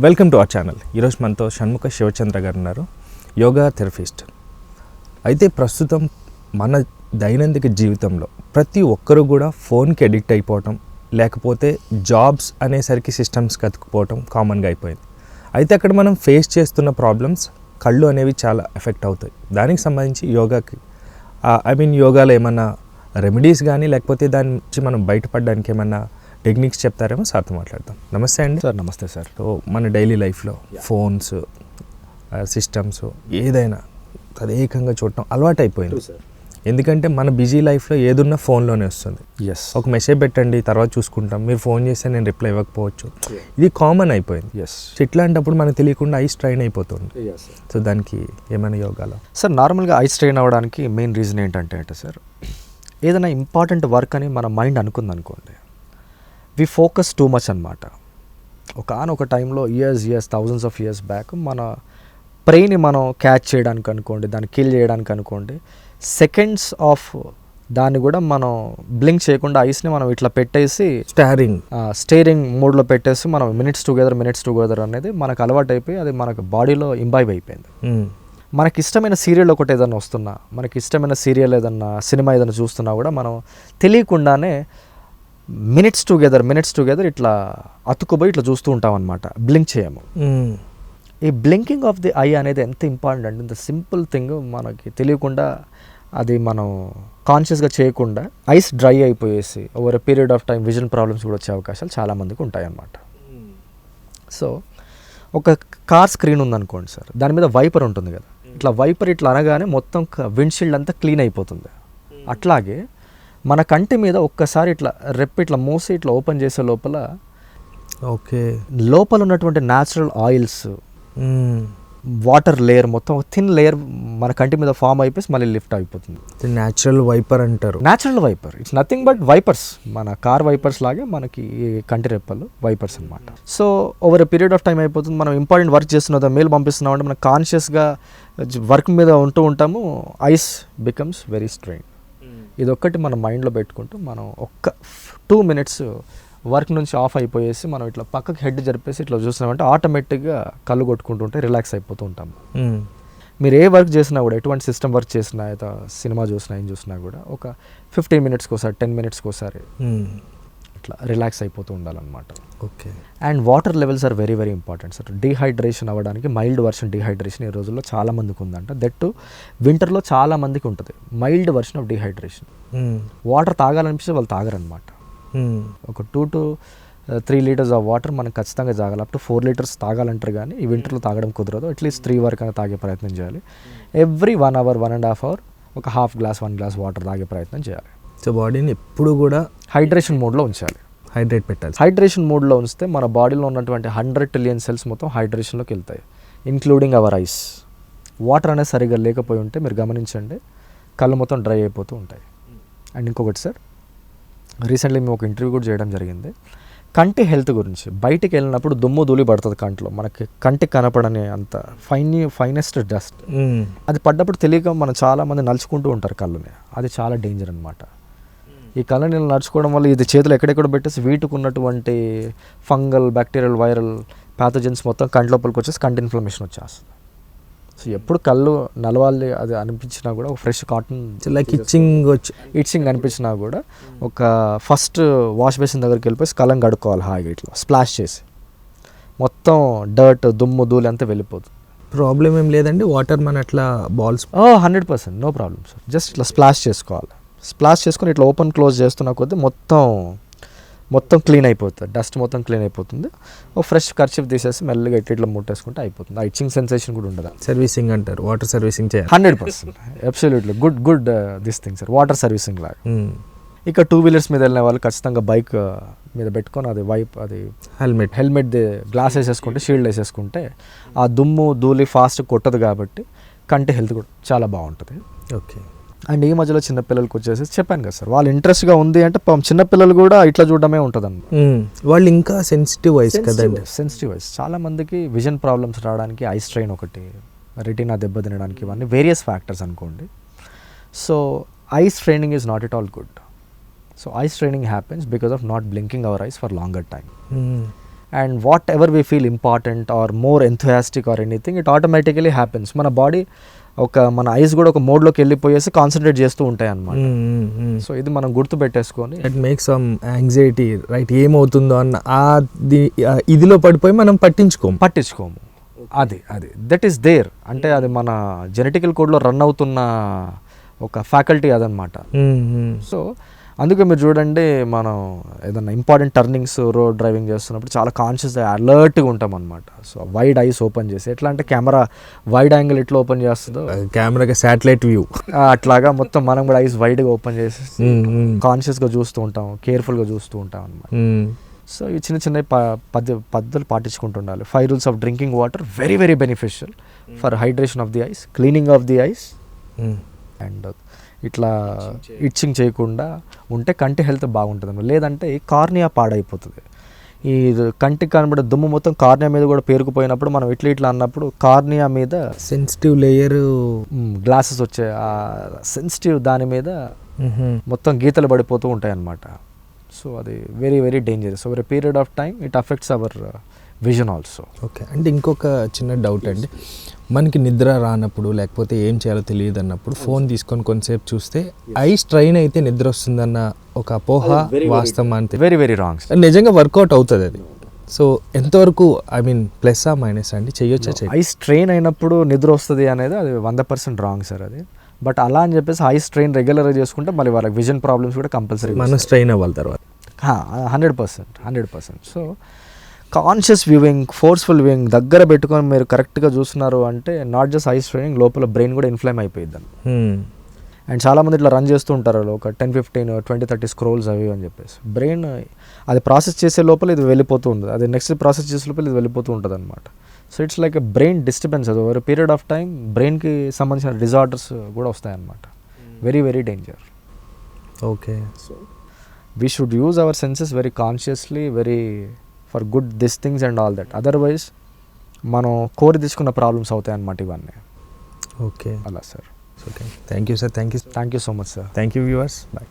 Welcome to our channel. ఈరోజు మనతో షణ్ముఖ శివచంద్ర గారు ఉన్నారు, యోగా థెరపిస్ట్. అయితే ప్రస్తుతం మన దైనందిక జీవితంలో ప్రతి ఒక్కరూ కూడా ఫోన్కి అడిక్ట్ అయిపోవటం, లేకపోతే జాబ్స్ అనేసరికి సిస్టమ్స్కి అతుక్కుపోవటం కామన్గా అయిపోయింది. అయితే అక్కడ మనం ఫేస్ చేస్తున్న ప్రాబ్లమ్స్ కళ్ళు అనేవి చాలా ఎఫెక్ట్ అవుతాయి. దానికి సంబంధించి యోగాకి యోగాలో ఏమన్నా రెమెడీస్ కానీ, లేకపోతే దాని నుంచి మనం బయటపడడానికి ఏమన్నా టెక్నిక్స్ చెప్తారేమో సార్తో మాట్లాడదాం. నమస్తే అండి. సార్ నమస్తే సార్. సో మన డైలీ లైఫ్లో ఫోన్స్, సిస్టమ్స్ ఏదైనా తదేకంగా చూడటం అలవాటు అయిపోయింది. ఎందుకంటే మన బిజీ లైఫ్లో ఏదున్నా ఫోన్లోనే వస్తుంది. ఒక మెసేజ్ పెట్టండి తర్వాత చూసుకుంటాం, మీరు ఫోన్ చేస్తే నేను రిప్లై ఇవ్వకపోవచ్చు, ఇది కామన్ అయిపోయింది. సో ఇట్లాంటప్పుడు మనకు తెలియకుండా ఐ స్ట్రైన్ అయిపోతుంది. సో దానికి ఏమైనా యోగాలో సార్ నార్మల్గా ఐ స్ట్రెయిన్ అవ్వడానికి మెయిన్ రీజన్ ఏంటంటే సార్, ఏదైనా ఇంపార్టెంట్ వర్క్ అని మన మైండ్ అనుకుందనుకోండి, వి ఫోకస్ టూ మచ్ అనమాట. ఒక టైంలో years thousands of years back మన ప్రేని మనం క్యాచ్ చేయడానికి అనుకోండి, దాన్ని కిల్ చేయడానికి అనుకోండి, సెకండ్స్ ఆఫ్ దాన్ని కూడా మనం బ్లింక్ చేయకుండా ఐస్ని మనం ఇట్లా పెట్టేసి స్టేరింగ్ మోడ్లో పెట్టేసి మనం మినిట్స్ టుగెదర్ అనేది మనకు అలవాటు అయిపోయి అది మనకు బాడీలో ఇంబైబ్ అయిపోయింది. మనకి ఇష్టమైన సీరియల్ ఒకటి ఏదైనా వస్తున్నా, మనకి ఇష్టమైన సీరియల్ ఏదన్నా సినిమా ఏదైనా చూస్తున్నా కూడా మనం తెలియకుండానే మినిట్స్ టుగెదర్ ఇట్లా అతుక్కుపోయి ఇట్లా చూస్తూ ఉంటాం అనమాట, బ్లింక్ చేయము. ఈ బ్లింకింగ్ ఆఫ్ ది ఐ అనేది ఎంత ఇంపార్టెంట్ అంటే, ఇంత సింపుల్ థింగ్ మనకి తెలియకుండా అది మనం కాన్షియస్గా చేయకుండా ఐస్ డ్రై అయిపోయేసి over a period of time vision problems కూడా వచ్చే అవకాశాలు చాలామందికి ఉంటాయి అన్నమాట. సో ఒక కార్ స్క్రీన్ ఉందనుకోండి సార్, దాని మీద వైపర్ ఉంటుంది కదా, ఇట్లా వైపర్ ఇట్లా అనగానే మొత్తం విండ్షీల్డ్ అంతా క్లీన్ అయిపోతుంది. అట్లాగే మన కంటి మీద ఒక్కసారి ఇట్లా ఇట్లా మూసి ఇట్లా ఓపెన్ చేసే లోపల లోపల ఉన్నటువంటి న్యాచురల్ ఆయిల్స్, వాటర్ లేయర్ మొత్తం థిన్ లేయర్ మన కంటి మీద ఫామ్ అయిపోయి మళ్ళీ లిఫ్ట్ అయిపోతుంది. న్యాచురల్ వైపర్ అంటారు. Natural wiper it's nothing but wipers, మన కార్ వైపర్స్ లాగే మనకి కంటి రెప్పలు వైపర్స్ అనమాట. So over a period of time అయిపోతుంది, మనం ఇంపార్టెంట్ వర్క్ చేస్తున్నా మెయిల్ పంపిస్తున్నాం అంటే మనం కాన్షియస్గా వర్క్ మీద ఉంటాము, ఐస్ బికమ్స్ వెరీ స్ట్రెయిన్. ఇదొక్కటి మన మైండ్లో పెట్టుకుంటూ మనం ఒక్క 2 minutes వర్క్ నుంచి ఆఫ్ అయిపోయేసి మనం ఇట్లా పక్కకి హెడ్ జరిపేసి ఇట్లా చూసినామంటే ఆటోమేటిక్గా కళ్ళు కొట్టుకుంటుంటే రిలాక్స్ అయిపోతూ ఉంటాము. మీరు ఏ వర్క్ చేసినా కూడా, ఎటువంటి సిస్టమ్ వర్క్ చేసినా, అయితే సినిమా చూసినా ఏం చూసినా కూడా ఒక 15 minutes ఒకసారి 10 minutes ఒకసారి ఇట్లా రిలాక్స్ అయిపోతూ ఉండాలన్నమాట. Okay. And water levels are very very important sir. Dehydration అవ్వడానికి మైల్డ్ వర్షన్ డీహైడ్రేషన్ ఈ రోజుల్లో చాలా మందికి ఉందంట. దట్ వింటర్లో చాలా మందికి ఉంటుంది mild version of dehydration. Water తాగాలనిపిస్తే వాళ్ళు తాగరనమాట. ఒక 2 to 3 liters ఆఫ్ వాటర్ మనం ఖచ్చితంగా తాగాలి. అప్ టు 4 liters తాగాలంటారు, కానీ ఈ వింటర్లో తాగడం కుదరదు. అట్లీస్ట్ 3 వరకు అయినా తాగే ప్రయత్నం చేయాలి. ఎవ్రీ 1 hour 1.5 hour ఒక హాఫ్ గ్లాస్ 1 glass వాటర్ తాగే ప్రయత్నం చేయాలి. సో బాడీని ఎప్పుడు కూడా హైడ్రేషన్ మోడ్లో ఉంచాలి, హైడ్రేట్ పెట్టాలి. హైడ్రేషన్ మోడ్లో ఉంచితే మన బాడీలో ఉన్నటువంటి 100 trillion cells మొత్తం హైడ్రేషన్లోకి వెళ్తాయి, ఇంక్లూడింగ్ అవర్ ఐస్. వాటర్ అనేది సరిగ్గా లేకపోయి ఉంటే మీరు గమనించండి, కళ్ళు మొత్తం డ్రై అయిపోతూ ఉంటాయి. అండ్ ఇంకొకటి సార్, రీసెంట్లీ మేము ఒక ఇంటర్వ్యూ కూడా చేయడం జరిగింది కంటి హెల్త్ గురించి. బయటికి వెళ్ళినప్పుడు దుమ్ము ధూళి పడుతుంది కంట్లో, మనకి కంటికి కనపడని అంత ఫైనెస్ట్ డస్ట్, అది పడ్డప్పుడు తెలియక మనం చాలామంది నలుచుకుంటూ ఉంటారు కళ్ళని. అది చాలా డేంజర్ అనమాట. ఈ కళ్ళ నీళ్ళు నడుచుకోవడం వల్ల ఇది చేతులు ఎక్కడెక్కడ పెట్టేసి వీటికి ఉన్నటువంటి ఫంగల్, బ్యాక్టీరియల్, వైరల్ ప్యాథోజన్స్ మొత్తం కంటి లోపలికి వచ్చేసి కంటి ఇన్ఫ్లమేషన్ వచ్చేస్తుంది. సో ఎప్పుడు కళ్ళు నలవాలి అది అనిపించినా కూడా ఒక ఫ్రెష్ కాటన్ లైక్ ఇచ్చింగ్ అనిపించినా కూడా ఒక ఫస్ట్ వాష్ బేసిన్ దగ్గరికి వెళ్ళిపోయి కళ్ళని కడుక్కోవాలి హాయిగా, ఇట్లా స్ప్లాష్ చేసి మొత్తం డర్ట్, దుమ్ము, ధూళి అంతా వెళ్ళిపోతుంది. ప్రాబ్లం ఏం లేదండి, వాటర్ మన అట్లా balls 100% no problem sir. Just ఇట్లా స్ప్లాష్ చేసుకోవాలి. స్ప్లాష్ చేసుకొని ఇట్లా ఓపెన్ క్లోజ్ చేస్తున్న కొద్దీ మొత్తం క్లీన్ అయిపోతుంది, డస్ట్ మొత్తం క్లీన్ అయిపోతుంది. ఒక ఫ్రెష్ కర్చీఫ్ తీసేసి మెల్లగా ఇట్లా ముట్టేసుకుంటే అయిపోతుంది. ఆ ఇచ్చింగ్ సెన్సేషన్ కూడా ఉండదు. సర్వీసింగ్ అంటారు, వాటర్ సర్వీసింగ్ చేయాలి. 100% absolutely good this thing sir, water servicing లాగా. ఇక 2 wheelers మీద వెళ్ళిన వాళ్ళు ఖచ్చితంగా బైక్ మీద పెట్టుకొని అది హెల్మెట్ గ్లాస్ వేసేసుకుంటే, షీల్డ్ వేసేసుకుంటే ఆ దుమ్ము ధూళి ఫాస్ట్ కొట్టదు కాబట్టి కంటి హెల్త్ కూడా చాలా బాగుంటుంది. ఓకే. అండ్ ఈ మధ్యలో చిన్నపిల్లలకి వచ్చేసి చెప్పాను కదా సార్, వాళ్ళు ఇంట్రెస్ట్గా ఉంది అంటే చిన్నపిల్లలు కూడా ఇట్లా చూడడమే ఉంటుంది అన్నమాట. వాళ్ళు ఇంకా సెన్సిటివ్ ఐస్ కదండి. సెన్సిటివ్ ఐస్ చాలా మందికి విజన్ ప్రాబ్లమ్స్ రావడానికి ఐ స్ట్రెయిన్ ఒకటి, రెటీనా దెబ్బ తినడానికి, ఇవన్నీ వేరియస్ ఫ్యాక్టర్స్ అనుకోండి. So eye straining is not at all good. So eye straining happens because of not blinking our eyes for longer time. And whatever we feel important or more enthusiastic or anything it automatically happens. మన body మన eyes కూడా ఒక మోడ్లోకి వెళ్ళిపోయేసి concentrate చేస్తూ ఉంటాయి అన్నమాట. So ఇది మనం గుర్తు పెట్టేసుకొని it makes some anxiety right, ఏమవుతుందో అన్న ఇదిలో పడిపోయి మనం పట్టించుకోము. అది దట్ ఈస్ దేర్, అంటే అది మన జెనెటికల్ కోడ్లో రన్ అవుతున్న ఒక ఫ్యాకల్టీ అదనమాట. సో అందుకే మీరు చూడండి, మనం ఏదన్నా ఇంపార్టెంట్ టర్నింగ్స్ రోడ్ డ్రైవింగ్ చేస్తున్నప్పుడు చాలా కాన్షియస్గా అలర్ట్గా ఉంటాం అనమాట. సో వైడ్ ఐస్ ఓపెన్ చేసి, ఎట్లా అంటే కెమెరా వైడ్ యాంగిల్ ఎట్లా ఓపెన్ చేస్తుందో కెమెరాకి శాటిలైట్ వ్యూ అట్లాగా మొత్తం మనం కూడా ఐస్ వైడ్గా ఓపెన్ చేసి కాన్షియస్గా చూస్తూ ఉంటాం, కేర్ఫుల్గా చూస్తూ ఉంటాం అనమాట. సో ఈ చిన్న చిన్న పద్ధతులు పాటించుకుంటుండాలి. 5 rules of drinking water very very beneficial for hydration of the ice, cleaning of the ice, and ఇట్లా ఇచ్చింగ్ చేయకుండా ఉంటే కంటి హెల్త్ బాగుంటుంది. లేదంటే కార్నియా పాడైపోతుంది. ఈ కంటికి కనబడే దుమ్ము మొత్తం కార్నియా మీద కూడా పేరుకుపోయినప్పుడు మనం ఇట్లా అన్నప్పుడు కార్నియా మీద సెన్సిటివ్ లేయర్ గ్లాసెస్ వచ్చే ఆ సెన్సిటివ్ దాని మీద మొత్తం గీతలు పడిపోతూ ఉంటాయి అన్నమాట. సో అది very very dangerous. Over a period of time it affects hour vision also. Okay, అంటే ఇంకొక చిన్న డౌట్ అండి, మనకి నిద్ర రానప్పుడు లేకపోతే ఏం చేయాలో తెలియదు అన్నప్పుడు ఫోన్ తీసుకొని కొంతసేపు చూస్తే ఐ స్ట్రైన్ అయితే నిద్ర వస్తుందన్న ఒక అపోహ వాస్తవం అంతే. Very very wrong. నిజంగా వర్కౌట్ అవుతుంది అది. సో ఎంతవరకు ఐ మీన్ ప్లస్ ఆ మైనస్ అండి, చేయొచ్చా? ఐ స్ట్రెయిన్ అయినప్పుడు నిద్ర వస్తుంది అనేది అది 100% రాంగ్ సార్ అది. బట్ అలా అని చెప్పేసి ఐ స్ట్రెయిన్ రెగ్యులర్గా చేసుకుంటే మళ్ళీ వాళ్ళకి విజన్ ప్రాబ్లమ్స్ కూడా కంపల్సరీ మనం స్ట్రెయిన్ అవ్వాలి తర్వాత. 100%. So conscious viewing, forceful viewing దగ్గర పెట్టుకొని మీరు కరెక్ట్గా చూస్తున్నారు అంటే నాట్ జస్ట్ ఐ స్ట్రెయినింగ్, లోపల బ్రెయిన్ కూడా ఇన్ఫ్లేమ్ అయిపోయింది. అండ్ చాలామంది ఇట్లా రన్ చేస్తూ ఉంటారు, ఒక 10, 15, 20, 30 స్క్రోల్స్ అవి అని చెప్పేసి బ్రెయిన్ అది ప్రాసెస్ చేసే లోపల ఇది వెళ్ళిపోతూ ఉంటుంది, అది నెక్స్ట్ ప్రాసెస్ చేసే లోపల ఇది వెళ్ళిపోతూ ఉంటుంది అనమాట. So it's like a brain disturbance. అది ఓవర్ పీరియడ్ ఆఫ్ టైం బ్రెయిన్కి సంబంధించిన డిజార్డర్స్ కూడా వస్తాయన్నమాట. Very very danger. Okay, so we should use our senses very consciously, very for good this things and all that. Otherwise మనం కోరి తీసుకున్న problems అవుతాయి అన్నమాట ఇవన్నీ. ఓకే, అలా sir. Okay, thank you sir. Thank you so much sir. Thank you viewers. Bye.